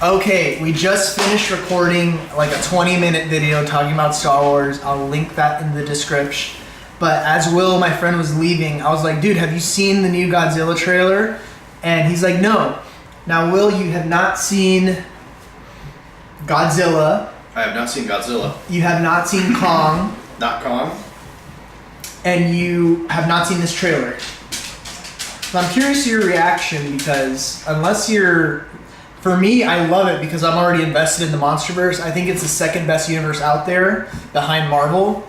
Okay, we just finished recording like a 20-minute video talking about Star Wars. I'll link that in the description. But as Will, my friend, was leaving, I was like, dude, have you seen the new Godzilla trailer? And he's like, no. Now, Will, you have not seen Godzilla. I have not seen Godzilla. You have not seen Kong. Not Kong. And you have not seen this trailer. So I'm curious to your reaction because unless you're... For me, I love it because I'm already invested in the MonsterVerse. I think it's the second best universe out there behind Marvel.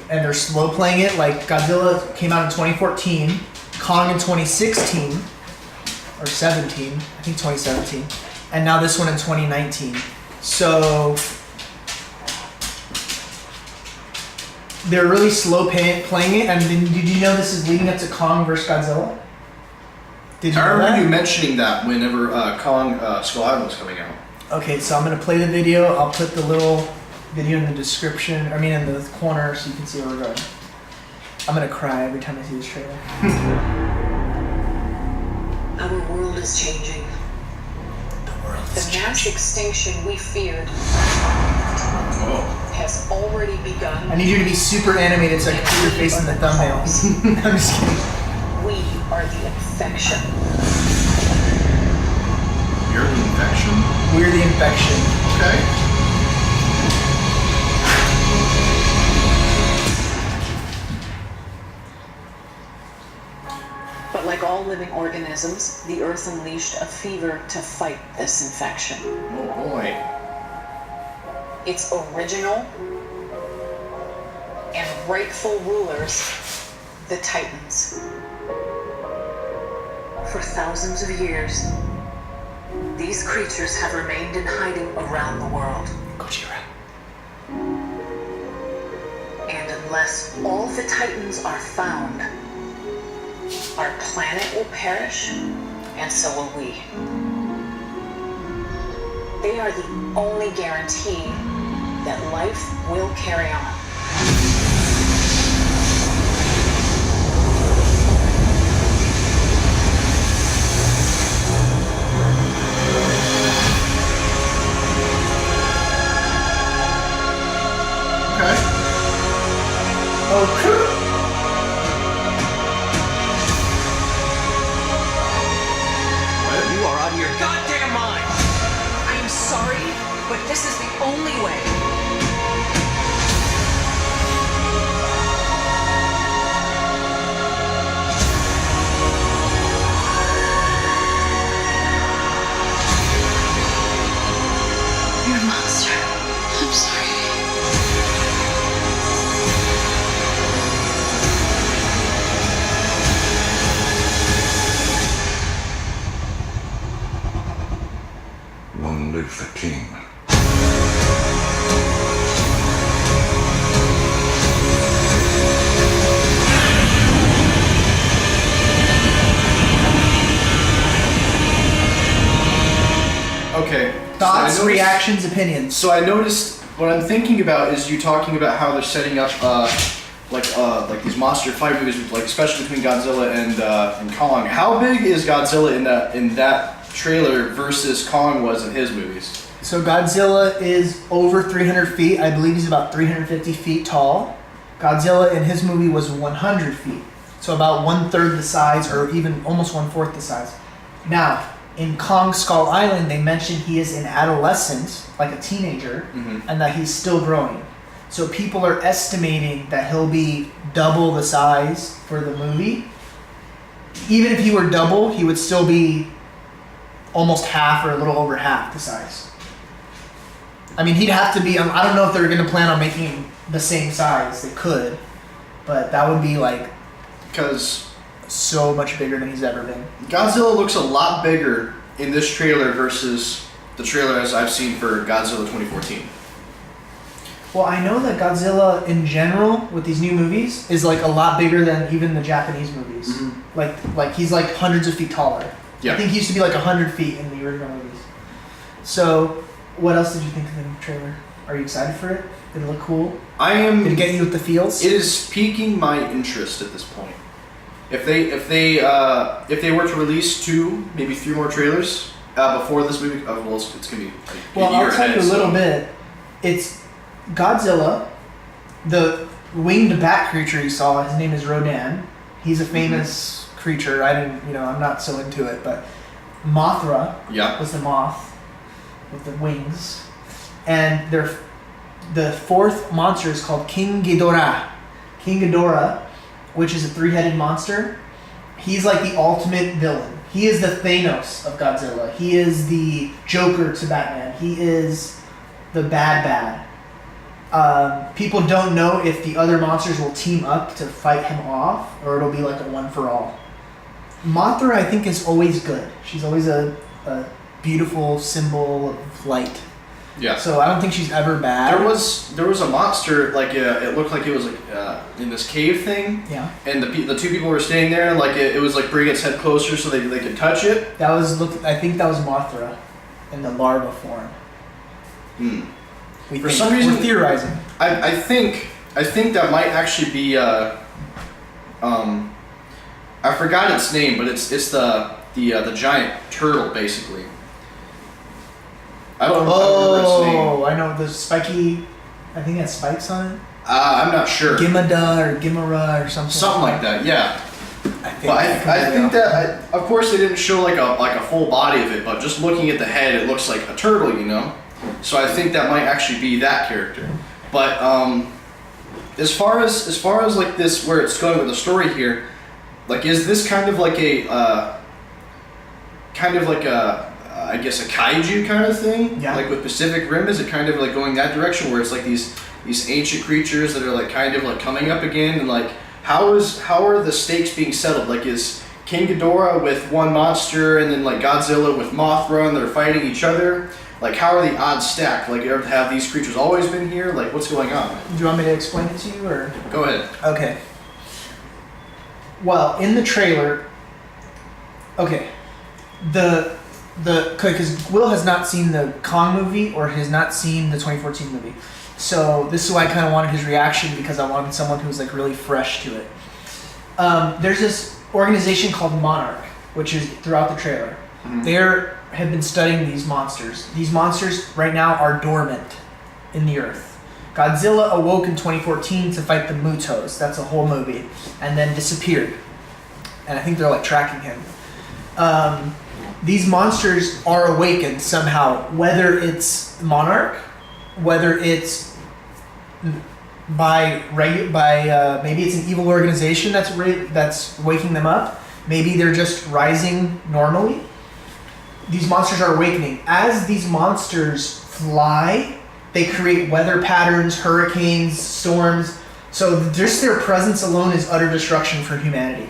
And they're slow playing it. Like Godzilla came out in 2014, Kong in 2016, or 17, I think 2017. And now this one in 2019. So they're really slow playing it. And did you know this is leading up to Kong vs. Godzilla? Did you know remember that? you mentioning that whenever Kong Skull Island was coming out. Okay, so I'm gonna play the video. I'll put the little video in the description, in the corner so you can see where we're going. I'm gonna cry every time I see this trailer. Our world is changing. The world is The mass extinction we feared Oh. has already begun. I need you to be super animated so I can put your face in the thumbnail. I'm just kidding. We are the infection. You're the infection? We're the infection. Okay. But like all living organisms, the Earth unleashed a fever to fight this infection. Oh boy. Its original and rightful rulers, the Titans. For thousands of years, these creatures have remained in hiding around the world. Gojira. And unless all the Titans are found, our planet will perish, and so will we. They are the only guarantee that life will carry on. Okay. Okay. You are out of your goddamn mind! I am sorry, but this is the only way. You're a monster. I'm sorry. Long live the king. Okay. Thoughts, So I noticed- reactions, opinions. So I noticed what I'm thinking about is you talking about how they're setting up like these monster fight movies, like especially between Godzilla and Kong. How big is Godzilla in that trailer versus Kong was in his movies? So Godzilla is over 300 feet. I believe he's about 350 feet tall. Godzilla in his movie was 100 feet. So about 1/3 the size, or even almost 1/4 the size. Now, in Kong Skull Island, they mentioned he is an adolescent, like a teenager, and that he's still growing. So people are estimating that he'll be double the size for the movie. Even if he were double, he would still be almost half or a little over half the size. I mean, he'd have to be, I don't know if they're going to plan on making him the same size. They could, but that would be like Because so much bigger than he's ever been. Godzilla looks a lot bigger in this trailer versus the trailer as I've seen for Godzilla 2014. Well, I know that Godzilla in general with these new movies is like a lot bigger than even the Japanese movies. Like he's like hundreds of feet taller. Yeah. I think he used to be like 100 feet in the original movies. So, what else did you think of the trailer? Are you excited for it? Did it look cool? I am. Did it get you with the feels? It is piquing my interest at this point. If they were to release 2, maybe 3 more trailers, before this movie? Well, it's gonna be. Like, Well, a year I'll tell ahead, you a little so- bit. It's Godzilla, the winged bat creature you saw. His name is Rodan. He's a famous creature. I didn't, I'm not so into it, but Mothra Yeah. was the moth with the wings, and the fourth monster is called King Ghidorah. King Ghidorah, which is a three-headed monster. He's like the ultimate villain. He is the Thanos of Godzilla. He is the Joker to Batman. He is the bad. People don't know if the other monsters will team up to fight him off, or it'll be like a one-for-all. Mothra, I think, is always good. She's always a beautiful symbol of light. Yeah. So I don't think she's ever bad. There was a monster, like it looked like it was like in this cave thing. Yeah. And the two people were staying there, and like it was like bringing its head closer so they could touch it. I think that was Mothra in the larva form. For some reason, we're theorizing. I think that might actually be I forgot its name, but it's the giant turtle basically. I don't remember its name. Oh, I know the spiky. I think it has spikes on it. I'm not sure. Gimada or Gimara or something. Something like that, yeah. I think. But I think that of course they didn't show like a full body of it, but just looking at the head, it looks like a turtle, So I think that might actually be that character. But as far as like this, where it's going with the story here, like is this kind of like I guess a kaiju kind of thing? Yeah. Like with Pacific Rim, is it kind of like going that direction where it's like these ancient creatures that are like kind of like coming up again, and like how are the stakes being settled? Like is King Ghidorah with one monster and then like Godzilla with Mothra and they're fighting each other? Like how are the odds stacked? Like have these creatures always been here? Like what's going on? Do you want me to explain it to you, or? Go ahead. Okay. Well, in the trailer, because Will has not seen the Kong movie or has not seen the 2014 movie, so this is why I kind of wanted his reaction, because I wanted someone who's like really fresh to it. There's this organization called Monarch, which is throughout the trailer. They have been studying these monsters. These monsters right now are dormant in the earth. Godzilla awoke in 2014 to fight the Mutos. That's a whole movie, and then disappeared. And I think they're like tracking him. These monsters are awakened somehow, whether it's Monarch, whether it's by maybe it's an evil organization that's waking them up. Maybe they're just rising normally. These monsters are awakening. As these monsters fly, they create weather patterns, hurricanes, storms. So just their presence alone is utter destruction for humanity.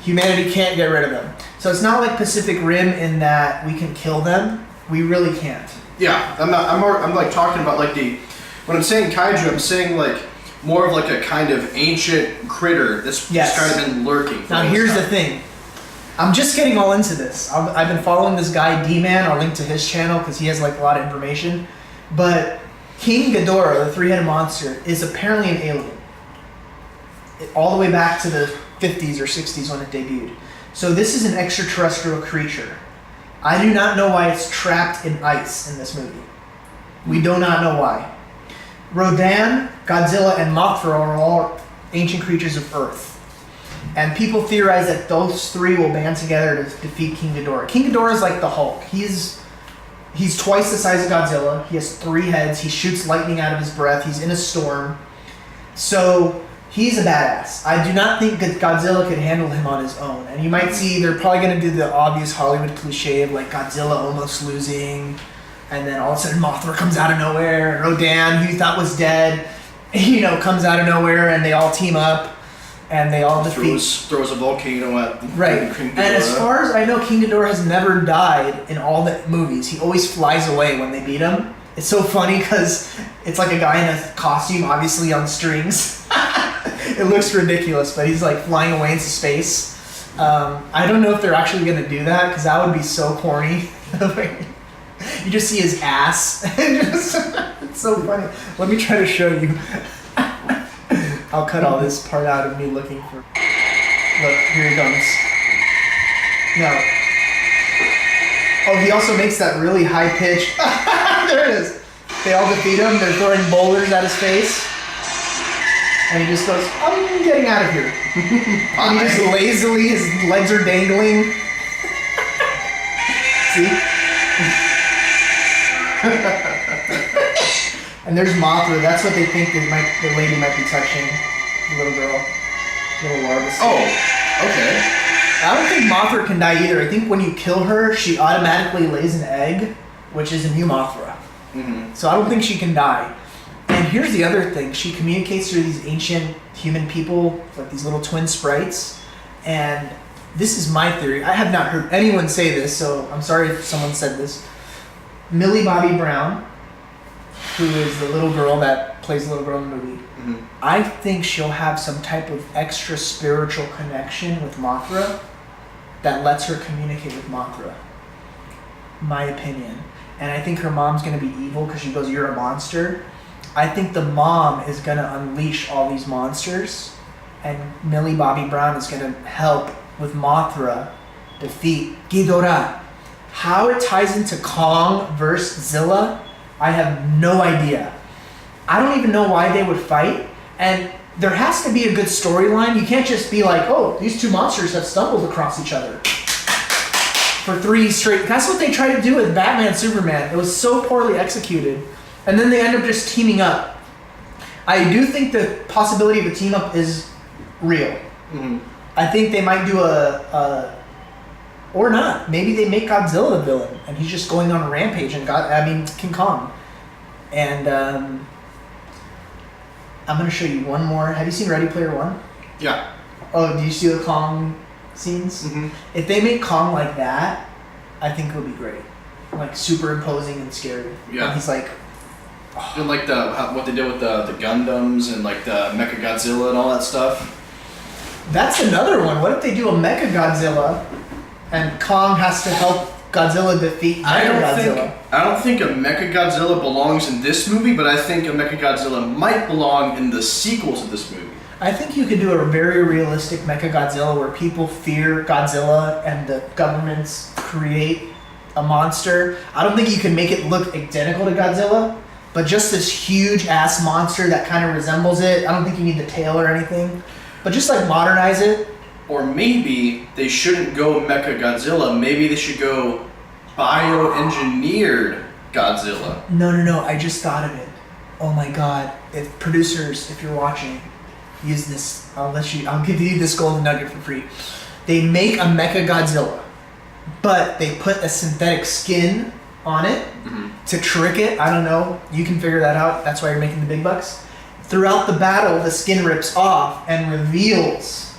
Humanity can't get rid of them. So it's not like Pacific Rim in that we can kill them. We really can't. Yeah, I'm like talking about like when I'm saying kaiju, I'm saying like more of like a kind of ancient critter that's just kind of been lurking. Now here's the thing. I'm just getting all into this. I've been following this guy D-Man. I'll link to his channel because he has like a lot of information. But King Ghidorah, the three-headed monster, is apparently an alien. All the way back to the 50s or 60s when it debuted. So this is an extraterrestrial creature. I do not know why it's trapped in ice in this movie. We do not know why. Rodan, Godzilla, and Mothra are all ancient creatures of Earth. And people theorize that those three will band together to defeat King Ghidorah. King Ghidorah is like the Hulk. He's twice the size of Godzilla. He has 3 heads. He shoots lightning out of his breath. He's in a storm. So he's a badass. I do not think that Godzilla could handle him on his own. And you might see they're probably going to do the obvious Hollywood cliche of like Godzilla almost losing, and then all of a sudden Mothra comes out of nowhere, and Rodan, who you thought was dead, comes out of nowhere, and they all team up. And they all defeat. Throws a volcano at King Ghidorah. And as far as I know, King Ghidorah has never died in all the movies. He always flies away when they beat him. It's so funny because it's like a guy in a costume, obviously on strings. It looks ridiculous, but he's like flying away into space. I don't know if they're actually going to do that because that would be so corny. You just see his ass. It's so funny. Let me try to show you. I'll cut all this part out of me looking for... Look, here he comes. No. Oh, he also makes that really high pitch. There it is. They all defeat him. They're throwing boulders at his face. And he just goes, I'm getting out of here. And he just lazily, his legs are dangling. See? And there's Mothra. That's what they think the lady might be touching. The little girl. Little larva. Oh, okay. I don't think Mothra can die either. I think when you kill her, she automatically lays an egg, which is a new Mothra. Mm-hmm. So I don't think she can die. And here's the other thing. She communicates through these ancient human people, like these little twin sprites. And this is my theory. I have not heard anyone say this, so I'm sorry if someone said this. Millie Bobby Brown, who is the little girl that plays the little girl in the movie, I think she'll have some type of extra spiritual connection with Mothra that lets her communicate with Mothra. My opinion. And I think her mom's going to be evil because she goes, you're a monster. I think the mom is going to unleash all these monsters, and Millie Bobby Brown is going to help with Mothra defeat Ghidorah. How it ties into Kong versus Zilla, I have no idea. I don't even know why they would fight, and there has to be a good storyline. You can't just be like, oh, these two monsters have stumbled across each other for 3 straight. That's what they tried to do with Batman and Superman. It was so poorly executed. And then they end up just teaming up. I do think the possibility of a team up is real. Mm-hmm. I think they might do or not. Maybe they make Godzilla the villain, and he's just going on a rampage, and King Kong. And I'm gonna show you one more. Have you seen Ready Player One? Yeah. Oh, do you see the Kong scenes? Mm-hmm. If they make Kong like that, I think it'll be great. Like super imposing and scary. Yeah. And he's like, And like what they did with the Gundams and like the Mechagodzilla and all that stuff. that's another one. What if they do a Mecha Godzilla, and Kong has to help Godzilla defeat Mecha Godzilla? I don't think a Mechagodzilla belongs in this movie, but I think a Mechagodzilla might belong in the sequels of this movie. I think you could do a very realistic Mecha Godzilla where people fear Godzilla and the governments create a monster. I don't think you can make it look identical to Godzilla, but just this huge ass monster that kind of resembles it. I don't think you need the tail or anything, but just like modernize it. Or maybe they shouldn't go Mechagodzilla. Maybe they should go bioengineered Godzilla. No, I just thought of it. Oh my god. If producers, if you're watching, use this. I'll give you this golden nugget for free. They make a Mecha Godzilla, but they put a synthetic skin on it to trick it. I don't know. You can figure that out. That's why you're making the big bucks. Throughout the battle, the skin rips off and reveals.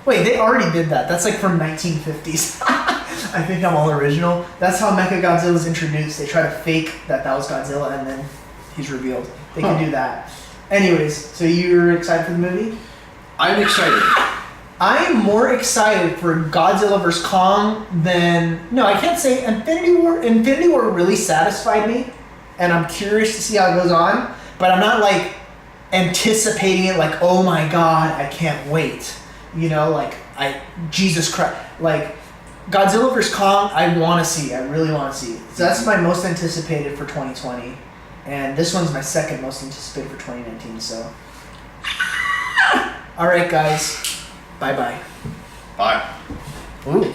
Wait, they already did that. That's like from 1950s. I think I'm all original. That's how Mecha Godzilla was introduced. They try to fake that was Godzilla, and then he's revealed. They can do that. Anyways, so you're excited for the movie? I'm excited. I am more excited for Godzilla vs. Kong than... No, I can't say Infinity War. Infinity War really satisfied me, and I'm curious to see how it goes on, but I'm not like anticipating it like, oh my god, I can't wait. You know, like, Jesus Christ. Like, Godzilla vs. Kong, I want to see. I really want to see. So that's my most anticipated for 2020. And this one's my second most anticipated for 2019, so. Alright, guys. Bye-bye. Bye. Ooh.